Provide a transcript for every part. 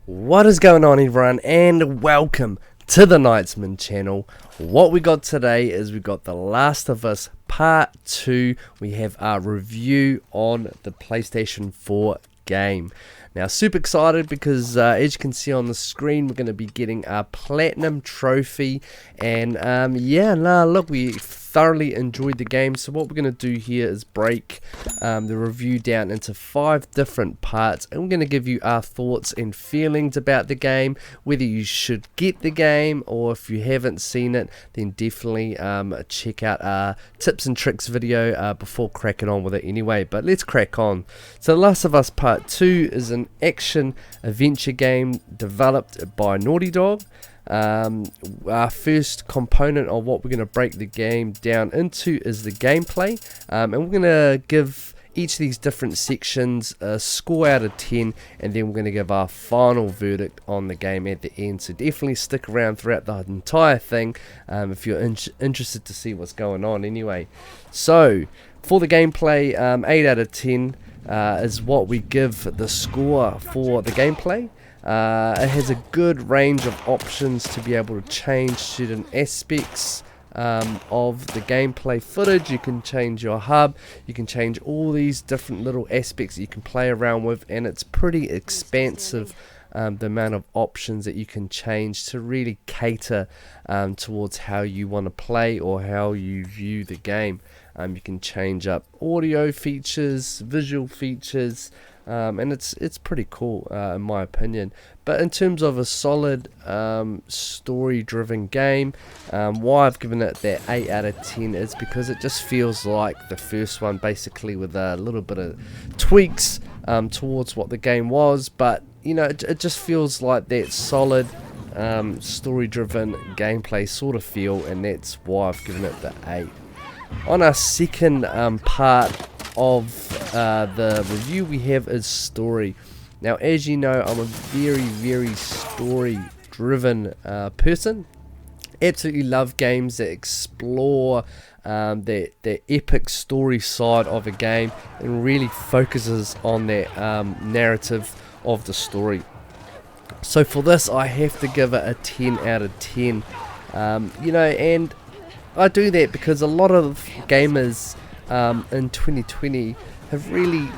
What is going on, everyone, and welcome to the Knightsman Channel. What we got today is we got The Last of Us Part 2. We have our review on the PlayStation 4 game. Now, super excited because as you can see on the screen, we're going to be getting our Platinum Trophy. And look, we thoroughly enjoyed the game. So what we're going to do here is break the review down into 5 different parts, and we're going to give you our thoughts and feelings about the game, whether you should get the game, or if you haven't seen it, then definitely check out our tips and tricks video before cracking on with it anyway. But let's crack on. So The Last of Us Part 2 is an action adventure game developed by Naughty Dog. Our first component of what we're going to break the game down into is the gameplay, and we're going to give each of these different sections a score out of 10, and then we're going to give our final verdict on the game at the end. So definitely stick around throughout the entire thing if you're interested to see what's going on anyway. So for the gameplay, 8 out of 10 is what we give the score for the gameplay. It has a good range of options to be able to change certain aspects of the gameplay footage. You can change your hub, you can change all these different little aspects that you can play around with, and it's pretty expansive, the amount of options that you can change to really cater towards how you want to play or how you view the game. You can change up audio features, visual features, and it's pretty cool in my opinion. But in terms of a solid story driven game, why I've given it that 8 out of 10 is because it just feels like the first one, basically with a little bit of tweaks towards what the game was. But you know, it just feels like that solid story driven gameplay sort of feel, and that's why I've given it the 8. On our second part of the review we have is story. Now, as you know, I'm a very story driven person. Absolutely love games that explore the epic story side of a game and really focuses on that narrative of the story. So for this, I have to give it a 10 out of 10. And I do that because a lot of gamers in 2020 have really,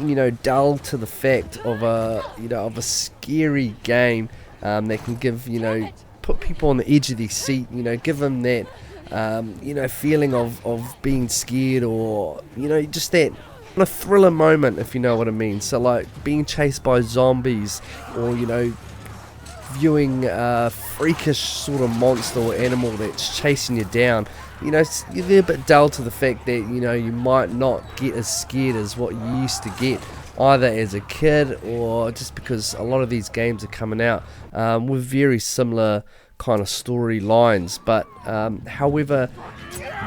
dulled to the fact of a scary game that can give, put people on the edge of their seat, give them that, feeling of being scared, or, just that a thriller moment, if you know what I mean. So like being chased by zombies, or, viewing a freakish sort of monster or animal that's chasing you down. You're a bit dull to the fact that, you might not get as scared as what you used to get, either as a kid or just because a lot of these games are coming out with very similar kind of storylines. But however,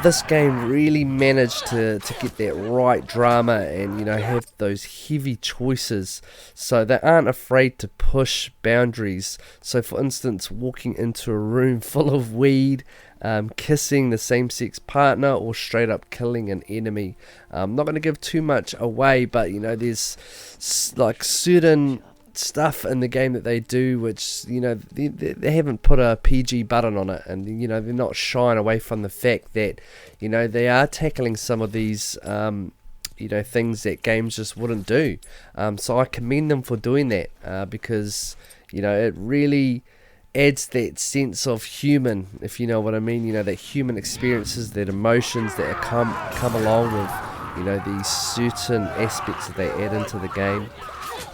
this game really managed to get that right drama and, have those heavy choices, so they aren't afraid to push boundaries. So for instance, walking into a room full of weed, kissing the same-sex partner, or straight up killing an enemy. I'm not going to give too much away, but there's like certain stuff in the game that they do which they haven't put a PG button on it, and they're not shying away from the fact that they are tackling some of these things that games just wouldn't do. So I commend them for doing that, because it really adds that sense of human, if you know what I mean, that human experiences, that emotions that come along with these certain aspects that they add into the game.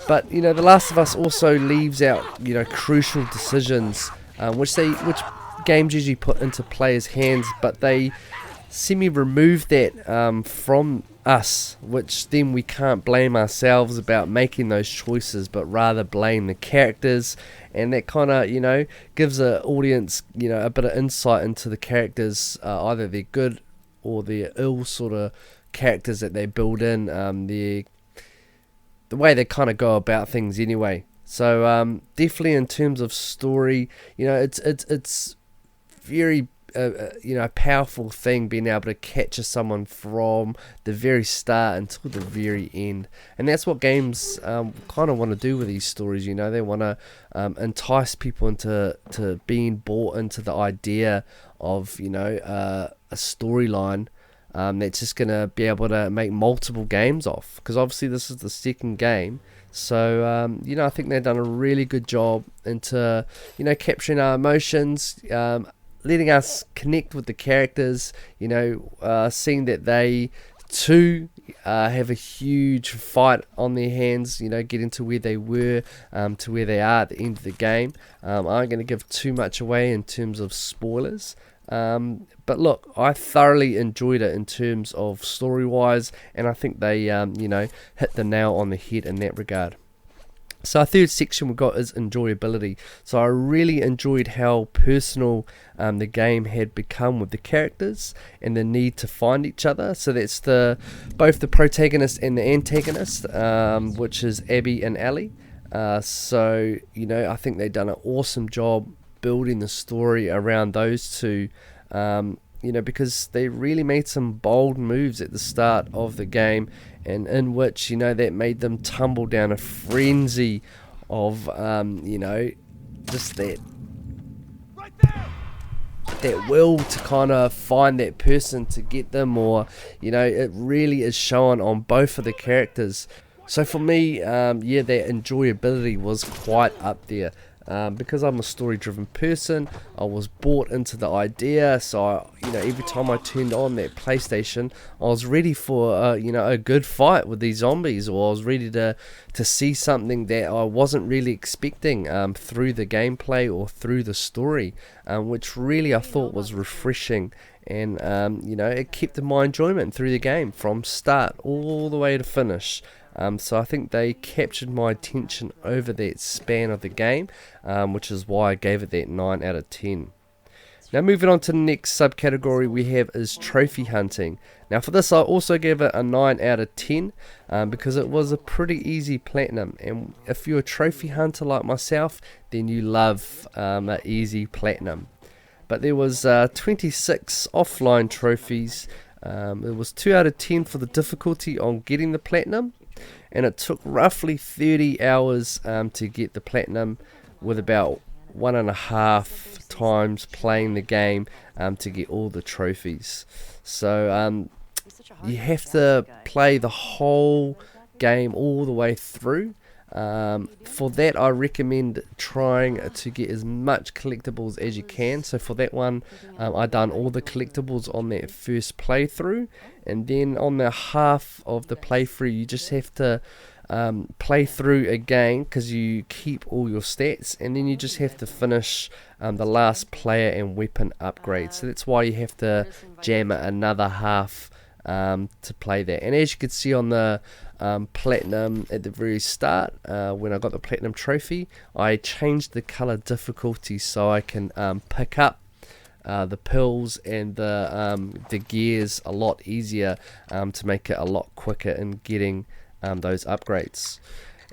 But The Last of Us also leaves out crucial decisions which games usually put into players' hands, but they remove that from us, which then we can't blame ourselves about making those choices, but rather blame the characters. And that kind of gives an audience a bit of insight into the characters, either they're good or they're ill sort of characters that they build in, the way they kind of go about things anyway. So definitely in terms of story, it's very a powerful thing, being able to capture someone from the very start until the very end. And that's what games kind of want to do with these stories. They want to entice people into being bought into the idea of a storyline that's just going to be able to make multiple games off, because obviously this is the second game. So I think they've done a really good job into capturing our emotions, letting us connect with the characters, seeing that they too have a huge fight on their hands, getting to where they were, to where they are at the end of the game. I aren't going to give too much away in terms of spoilers. But look, I thoroughly enjoyed it in terms of story-wise, and I think they, hit the nail on the head in that regard. So our third section we've got is enjoyability. So I really enjoyed how personal the game had become with the characters and the need to find each other. So that's both the protagonist and the antagonist, which is Abby and Ellie. So I think they've done an awesome job building the story around those two, because they really made some bold moves at the start of the game, and in which that made them tumble down a frenzy of just that will to kind of find that person to get them, or it really is shown on both of the characters. So for me, that enjoyability was quite up there. Because I'm a story-driven person, I was bought into the idea. So every time I turned on that PlayStation, I was ready for a good fight with these zombies, or I was ready to see something that I wasn't really expecting through the gameplay or through the story, which really I thought was refreshing. And it kept my enjoyment through the game from start all the way to finish. So I think they captured my attention over that span of the game, which is why I gave it that 9 out of 10. Now moving on to the next subcategory we have is trophy hunting. Now for this I also gave it a 9 out of 10 because it was a pretty easy platinum, and if you're a trophy hunter like myself, then you love an easy platinum. But there was 26 offline trophies. It was 2 out of 10 for the difficulty on getting the platinum, and it took roughly 30 hours to get the platinum, with about 1.5 times playing the game to get all the trophies. So you have to play the whole game all the way through. For that I recommend trying to get as much collectibles as you can. So for that one I done all the collectibles on that first playthrough, and then on the half of the playthrough you just have to play through again, because you keep all your stats, and then you just have to finish the last player and weapon upgrade. So that's why you have to jam it another half to play that. And as you can see on the platinum at the very start, when I got the platinum trophy, I changed the color difficulty so I can pick up the pills and the gears a lot easier, to make it a lot quicker in getting those upgrades.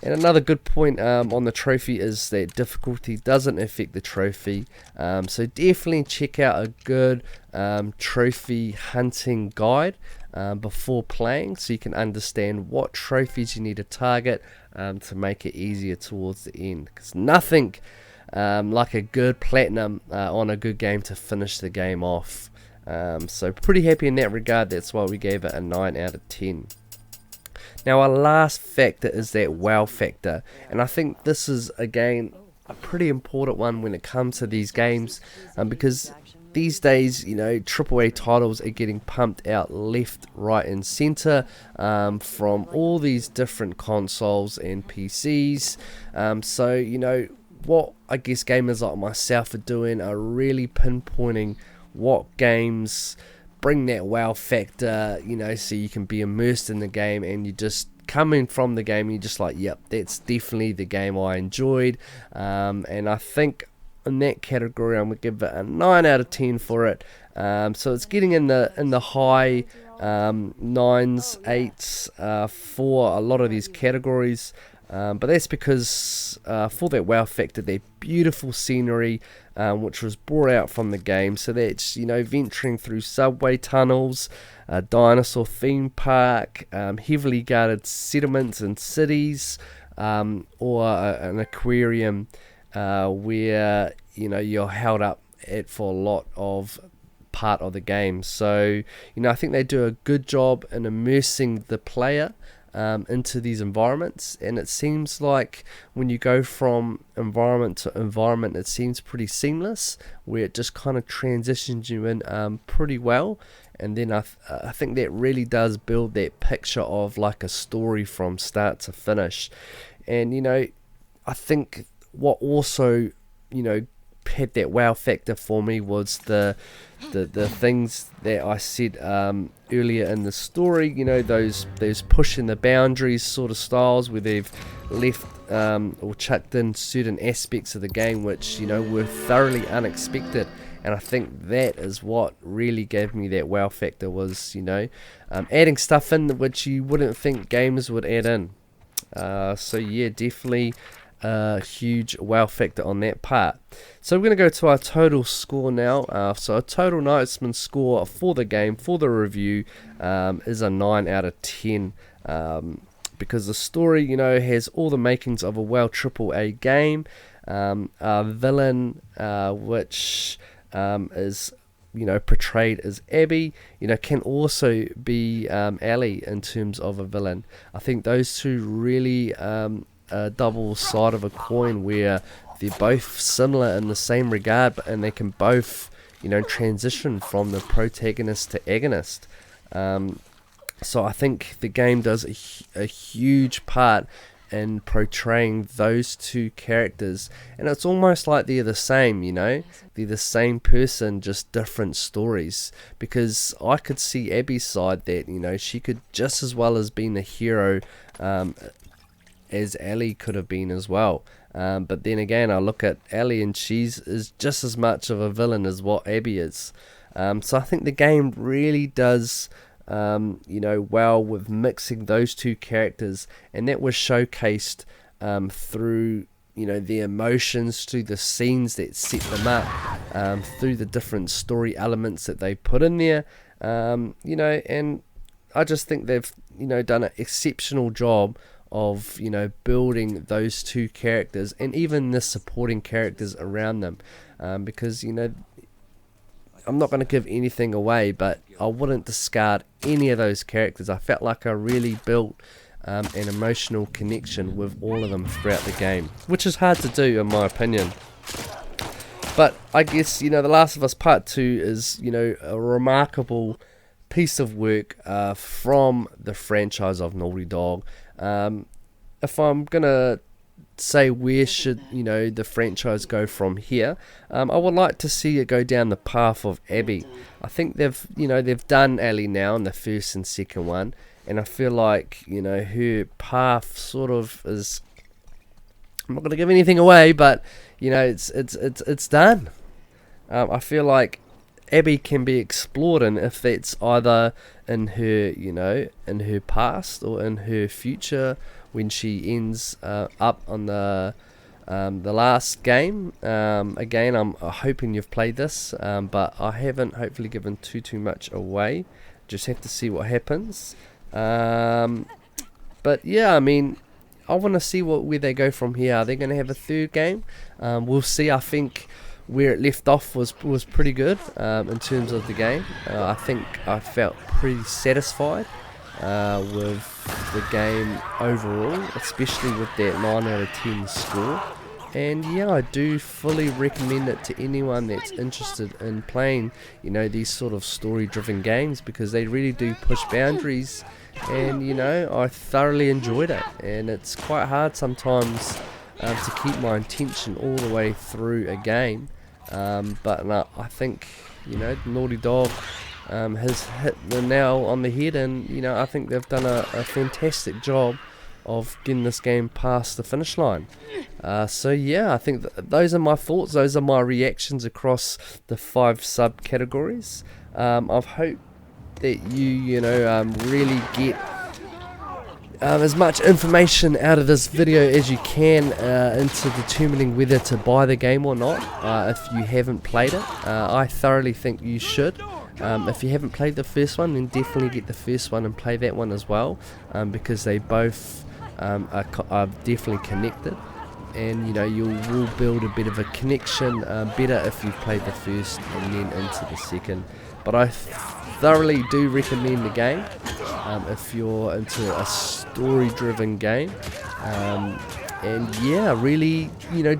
And another good point on the trophy is that difficulty doesn't affect the trophy. So definitely check out a good trophy hunting guide before playing, so you can understand what trophies you need to target to make it easier towards the end. Because nothing like a good platinum on a good game to finish the game off. So pretty happy in that regard. That's why we gave it a 9 out of 10. Now our last factor is that wow factor, and I think this is again a pretty important one when it comes to these games, because these days, AAA titles are getting pumped out left, right and center from all these different consoles and PCs. So what I guess gamers like myself are doing are really pinpointing what games bring that wow factor, so you can be immersed in the game, and you just come in from the game and you're just like, yep, that's definitely the game I enjoyed. And I think in that category I'm going to give it a 9 out of 10 for it. So it's getting in the high 9s, 8s for a lot of these categories. But that's because for that wow factor, their beautiful scenery, which was brought out from the game. So that's, venturing through subway tunnels, a dinosaur theme park, heavily guarded settlements and cities, or an aquarium where, you're held up at for a lot of part of the game. So, I think they do a good job in immersing the player into these environments, and it seems like when you go from environment to environment, it seems pretty seamless, where it just kind of transitions you in pretty well. And then I think that really does build that picture of like a story from start to finish. And I think what also had that wow factor for me was the things that I said earlier in the story. Those pushing the boundaries sort of styles where they've left or chucked in certain aspects of the game which were thoroughly unexpected. And I think that is what really gave me that wow factor, was adding stuff in which you wouldn't think gamers would add in. So yeah, definitely a huge wow factor on that part. So we're going to go to our total score now. So a total Knightsman score for the game, for the review, is a 9 out of 10. Because the story, has all the makings of a well AAA game. A villain, which is portrayed as Abby, can also be Ellie in terms of a villain. I think those two really a double side of a coin, where they're both similar in the same regard, and they can both transition from the protagonist to agonist. So I think the game does a huge part in portraying those two characters, and it's almost like they're the same, they're the same person, just different stories. Because I could see Abby's side, that she could just as well as being a hero as Ellie could have been as well. But then again, I look at Ellie and she's is just as much of a villain as what Abby is. So I think the game really does well with mixing those two characters, and that was showcased through the emotions, through the scenes that set them up, through the different story elements that they put in there, and I just think they've done an exceptional job of building those two characters, and even the supporting characters around them, because I'm not going to give anything away, but I wouldn't discard any of those characters. I felt like I really built an emotional connection with all of them throughout the game, which is hard to do in my opinion. But I guess The Last of Us Part 2 is a remarkable piece of work from the franchise of Naughty Dog. If I'm gonna say where should the franchise go from here, I would like to see it go down the path of Abby. I think they've done Ellie now in the first and second one, and I feel like her path sort of is, I'm not gonna give anything away, but it's done. I feel like Abby can be explored, and if that's either in her in her past or in her future when she ends up on the last game. Again, I'm hoping you've played this, but I haven't hopefully given too much away. Just have to see what happens. But yeah, I mean, I want to see where they go from here. Are they going to have a third game? We'll see. I think where it left off was pretty good in terms of the game. I think I felt pretty satisfied with the game overall, especially with that 9 out of 10 score. And yeah, I do fully recommend it to anyone that's interested in playing these sort of story driven games, because they really do push boundaries, and I thoroughly enjoyed it. And it's quite hard sometimes to keep my attention all the way through a game, but no, I think Naughty Dog has hit the nail on the head, and I think they've done a fantastic job of getting this game past the finish line. So yeah, I think those are my thoughts, those are my reactions across the 5 subcategories. I've hoped that you really get as much information out of this video as you can into determining whether to buy the game or not if you haven't played it. I thoroughly think you should. If you haven't played the first one, then definitely get the first one and play that one as well, because they both are definitely connected, and you will build a bit of a connection better if you've played the first and then into the second. But I thoroughly do recommend the game if you're into a story-driven game, and yeah, really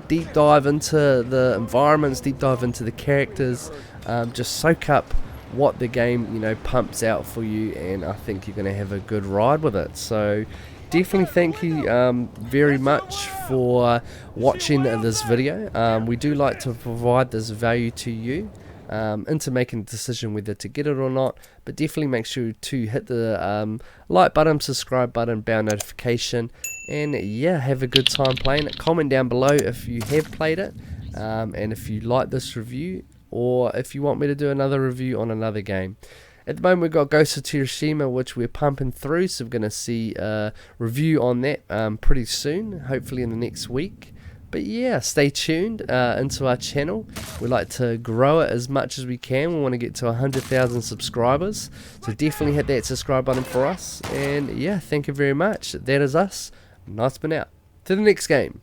deep dive into the environments, deep dive into the characters, just soak up what the game pumps out for you, and I think you're going to have a good ride with it. So definitely thank you very much for watching this video. We do like to provide this value to you into making a decision whether to get it or not, but definitely make sure to hit the like button, subscribe button, bell notification, and yeah, have a good time playing it. Comment down below if you have played it, and if you like this review, or if you want me to do another review on another game. At the moment we've got Ghost of Tsushima, which we're pumping through, so we're going to see a review on that pretty soon, hopefully in the next week. But yeah, stay tuned into our channel. We like to grow it as much as we can. We want to get to 100,000 subscribers, so definitely hit that subscribe button for us. And yeah, thank you very much. That is us. Knightsman out. To the next game.